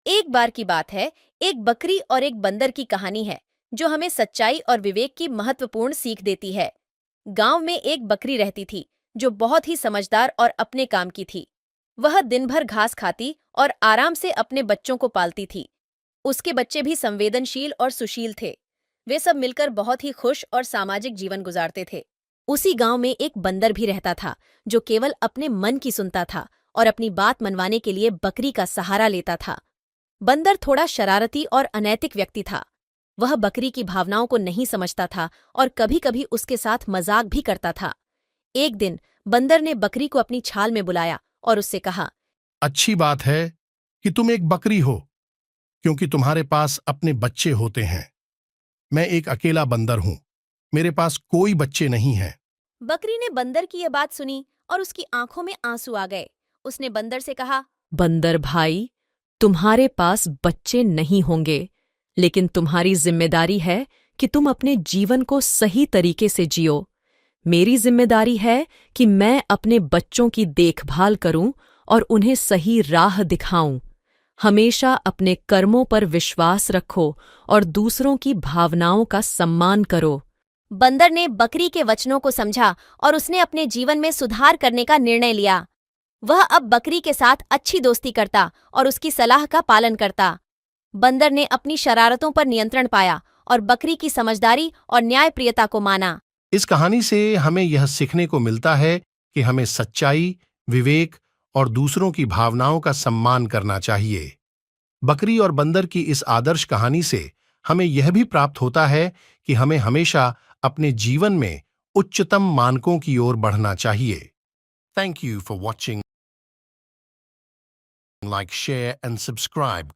एक बार की बात है, एक बकरी और एक बंदर की कहानी है, जो हमें सच्चाई और विवेक की महत्वपूर्ण सीख देती है। गांव में एक बकरी रहती थी, जो बहुत ही समझदार और अपने काम की थी। वह दिन भर घास खाती और आराम से अपने बच्चों को पालती थी। उसके बच्चे भी संवेदनशील और सुशील थे। वे सब मिलकर बहुत ही खुश और सामाजिक जीवन गुजारते थे। उसी गांव में एक बंदर भी रहता था, जो केवल अपने मन की सुनता था और अपनी बात मनवाने के लिए बकरी का सहारा लेता था। बंदर थोड़ा शरारती और अनैतिक व्यक्ति था। वह बकरी की भावनाओं को नहीं समझता था और कभी-कभी उसके साथ मजाक भी करता था। एक दिन बंदर ने बकरी को अपनी छाल में बुलाया और उससे कहा, अच्छी बात है कि तुम एक बकरी हो, क्योंकि तुम्हारे पास अपने बच्चे होते हैं। मैं एक अकेला बंदर हूं, मेरे पास कोई बच्चे नहीं हैं। बकरी ने बंदर की यह बात सुनी और उसकी आंखों में आंसू आ गए। उसने बंदर से कहा, बंदर भाई, तुम्हारे पास बच्चे नहीं होंगे, लेकिन तुम्हारी जिम्मेदारी है कि तुम अपने जीवन को सही तरीके से जियो। मेरी जिम्मेदारी है कि मैं अपने बच्चों की देखभाल करूं और उन्हें सही राह दिखाऊं। हमेशा अपने कर्मों पर विश्वास रखो और दूसरों की भावनाओं का सम्मान करो। बंदर ने बकरी के वचनों को समझा और उसने अपने जीवन में सुधार करने का निर्णय लिया। वह अब बकरी के साथ अच्छी दोस्ती करता और उसकी सलाह का पालन करता। बंदर ने अपनी शरारतों पर नियंत्रण पाया और बकरी की समझदारी और न्यायप्रियता को माना। इस कहानी से हमें यह सीखने को मिलता है कि हमें सच्चाई, विवेक और दूसरों की भावनाओं का सम्मान करना चाहिए। बकरी और बंदर की इस आदर्श कहानी से हमें यह भी प्राप्त होता है कि हमें हमेशा अपने जीवन में उच्चतम मानकों की ओर बढ़ना चाहिए। Thank you for watching, like, share and subscribe.